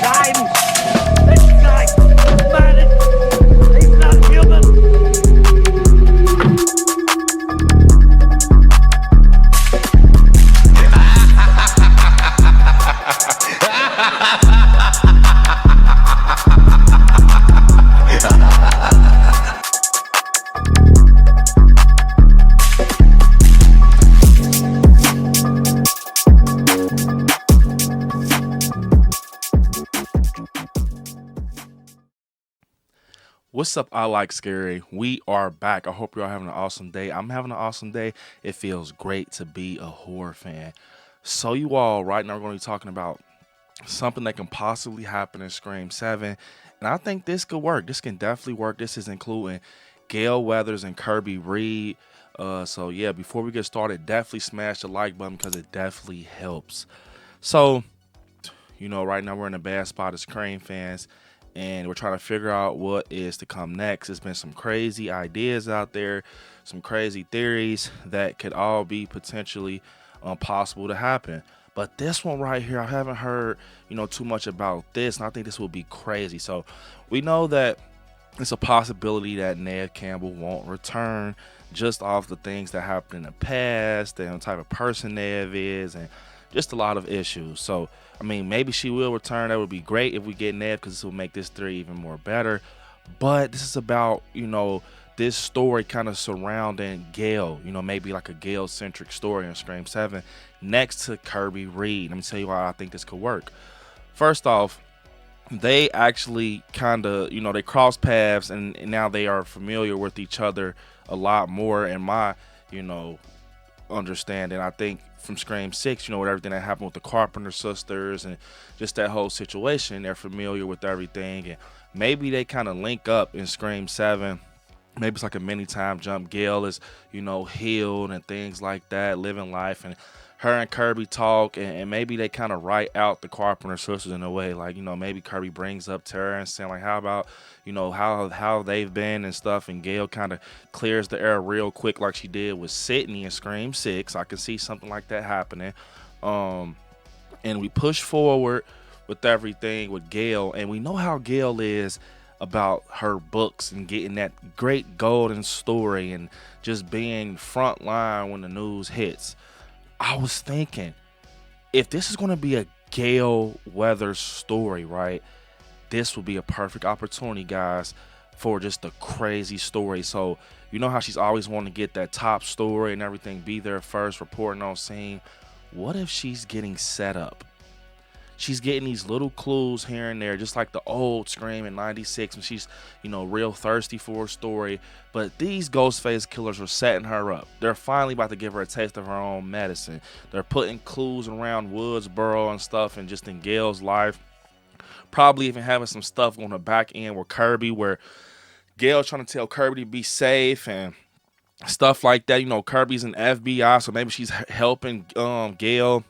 times. This guy is mad. He's not human. What's up, I Like Scary? We are back. I hope you're all having an awesome day. I'm having an awesome day. It feels great to be a horror fan. So, you all, right now, we're going to be talking about something that can possibly happen in Scream 7. And I think this could work. This can definitely work. This is including Gale Weathers and Kirby Reed. So, yeah, before we get started, definitely smash the like button because it definitely helps. So, right now we're in a bad spot as Scream fans, and we're trying to figure out what is to come next. There's been some crazy ideas out there, some crazy theories that could all be potentially possible to happen. But this one right here, I haven't heard, too much about this, and I think this will be crazy. So we know that it's a possibility that Neve Campbell won't return just off the things that happened in the past and the type of person Neve is, and just a lot of issues. So, I mean, maybe she will return. That would be great if we get Neve, because this will make this theory even more better. But this is about, this story kind of surrounding Gale, maybe like a Gale-centric story in Scream 7 next to Kirby Reed. Let me tell you why I think this could work. First off, they actually kind of, they cross paths, and now they are familiar with each other a lot more, in my, understanding. I think from Scream 6, with everything that happened with the Carpenter sisters and just that whole situation, they're familiar with everything, and maybe they kind of link up in Scream 7. Maybe it's like a mini time jump. Gale is, healed and things like that, living life, and her and Kirby talk, and maybe they kind of write out the Carpenter sisters in a way. Like, maybe Kirby brings up Tara and saying, like, how about, how they've been and stuff, and Gale kind of clears the air real quick like she did with Sydney in Scream 6. I can see something like that happening. And we push forward with everything with Gale, and we know how Gale is about her books and getting that great golden story and just being front line when the news hits. I was thinking, if this is going to be a Gale Weathers story, right, this would be a perfect opportunity, guys, for just a crazy story. So, you know how she's always wanting to get that top story and everything, be there first, reporting on scene. What if she's getting set up? She's getting these little clues here and there, just like the old Scream in 96 when she's, real thirsty for a story. But these GhostFace killers are setting her up. They're finally about to give her a taste of her own medicine. They're putting clues around Woodsboro and stuff, and just in Gale's life. Probably even having some stuff on the back end with Kirby, where Gale's trying to tell Kirby to be safe and stuff like that. Kirby's an FBI, so maybe she's helping Gale.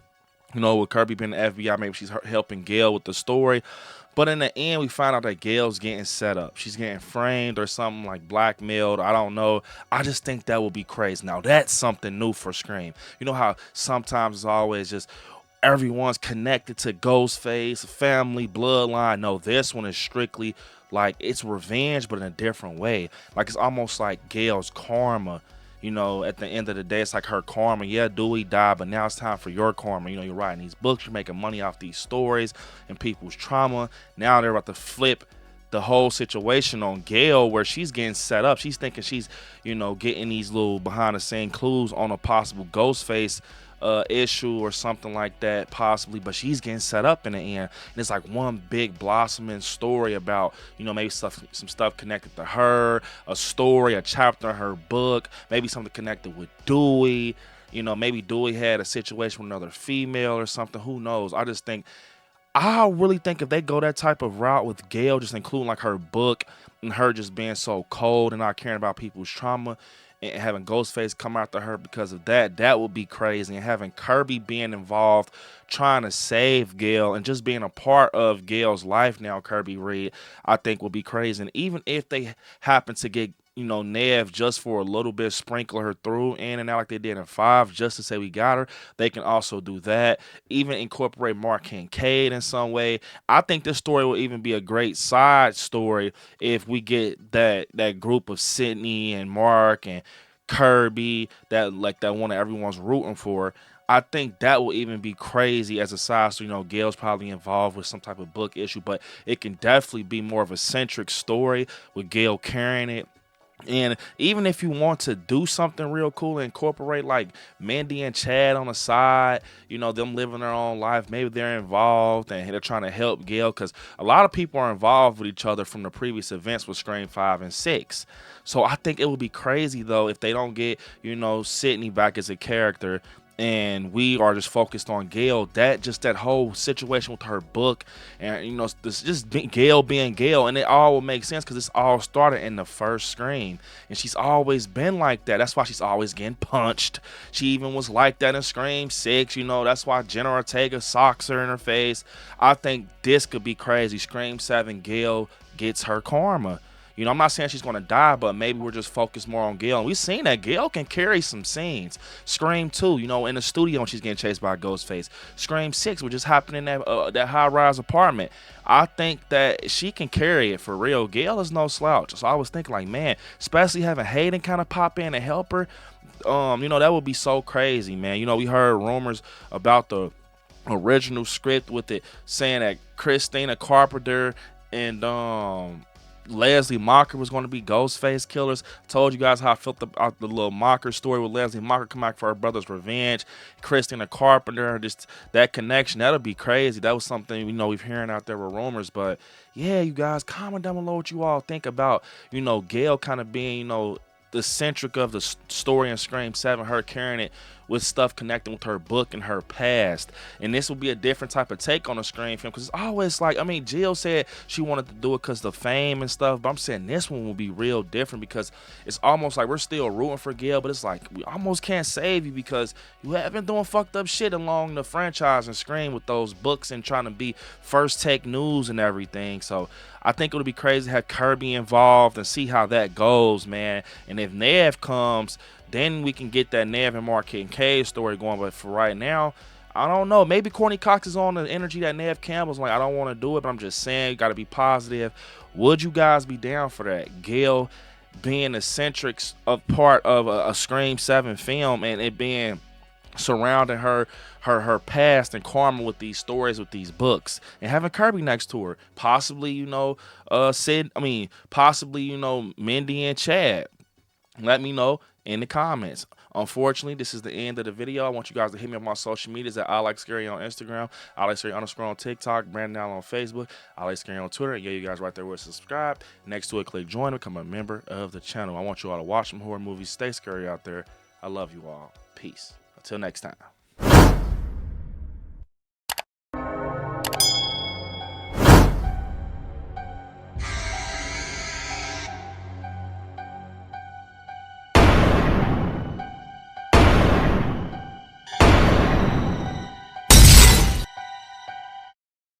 With Kirby being the FBI, maybe she's helping Gale with the story. But in the end, we find out that Gale's getting set up. She's getting framed or something, like blackmailed. I don't know. I just think that would be crazy. Now, that's something new for Scream. You know how sometimes it's always just everyone's connected to Ghostface, family, bloodline. No, this one is strictly like it's revenge, but in a different way. Like, it's almost like Gale's karma. At the end of the day, it's like her karma. Yeah, Dewey died, but now it's time for your karma. You're writing these books, you're making money off these stories and people's trauma. Now they're about to flip the whole situation on Gale, where she's getting set up. She's thinking she's, getting these little behind the scene clues on a possible Ghostface issue or something like that, possibly, but she's getting set up in the end, and it's like one big blossoming story about, maybe some stuff connected to her, a story, a chapter in her book, maybe something connected with Dewey. Maybe Dewey had a situation with another female or something. Who knows? I really think if they go that type of route with Gale, just including like her book and her just being so cold and not caring about people's trauma, and having Ghostface come after her because of that, that would be crazy. And having Kirby being involved, trying to save Gale, and just being a part of Gale's life now, Kirby Reed, I think will be crazy. And even if they happen to get, Nev just for a little bit, sprinkle her through in and out like they did in 5, just to say we got her. They can also do that. Even incorporate Mark Kincaid in some way. I think this story will even be a great side story if we get that group of Sydney and Mark and Kirby, that one that everyone's rooting for. I think that will even be crazy as a side story. Gale's probably involved with some type of book issue, but it can definitely be more of a centric story with Gale carrying it. And even if you want to do something real cool and incorporate like Mindy and Chad on the side, them living their own life, maybe they're involved and they're trying to help Gale, because a lot of people are involved with each other from the previous events with Scream 5 and 6. So I think it would be crazy though if they don't get, Sydney back as a character and we are just focused on Gale. That whole situation with her book, and this just Gale being Gale, and it all will make sense because this all started in the first Scream, and she's always been like that. That's why she's always getting punched. She even was like that in Scream 6. That's why Jenna Ortega socks her in her face. I think this could be crazy. Scream 7, Gale gets her karma. I'm not saying she's going to die, but maybe we're just focused more on Gale. And we've seen that Gale can carry some scenes. Scream 2, in the studio when she's getting chased by GhostFace. Scream 6, which just happened in that high-rise apartment. I think that she can carry it for real. Gale is no slouch. So I was thinking, like, man, especially having Hayden kind of pop in and help her, that would be so crazy, man. We heard rumors about the original script with it saying that Christina Carpenter and Leslie Mocker was going to be Ghostface killers. Told you guys how I felt about the little Mocker story with Leslie Mocker come back for her brother's revenge. Christina Carpenter, just that connection, that'll be crazy. That was something we've hearing out there with rumors. But yeah, you guys, comment down below what you all think about Gale kind of being the centric of the story in Scream 7, her carrying it with stuff connecting with her book and her past. And this will be a different type of take on a Scream film, because it's always like, Jill said she wanted to do it because of the fame and stuff, but I'm saying this one will be real different because it's almost like we're still rooting for Gale, but it's like we almost can't save you because you have been doing fucked up shit along the franchise and Scream with those books and trying to be first take news and everything. So I think it would be crazy to have Kirby involved and see how that goes, man. And if Nev comes, then we can get that Nev and Mark Kincaid story going. But for right now, I don't know. Maybe Courtney Cox is on the energy that Nev Campbell's like, I don't want to do it, but I'm just saying, you got to be positive. Would you guys be down for that? Gale being a centric part of a Scream 7 film and it being surrounding her past and karma with these stories, with these books, and having Kirby next to her, possibly possibly Mindy and Chad. Let me know in the comments. Unfortunately, this is the end of the video. I want you guys to hit me on my social medias at ILIKESCARY on Instagram, ILIKESCARY_ on TikTok, Brandon Allen on Facebook, ILIKESCARY on Twitter. And yeah, you guys right there with subscribe. Next to it, click join, become a member of the channel. I want you all to watch some horror movies. Stay scary out there. I love you all. Peace. Until next time.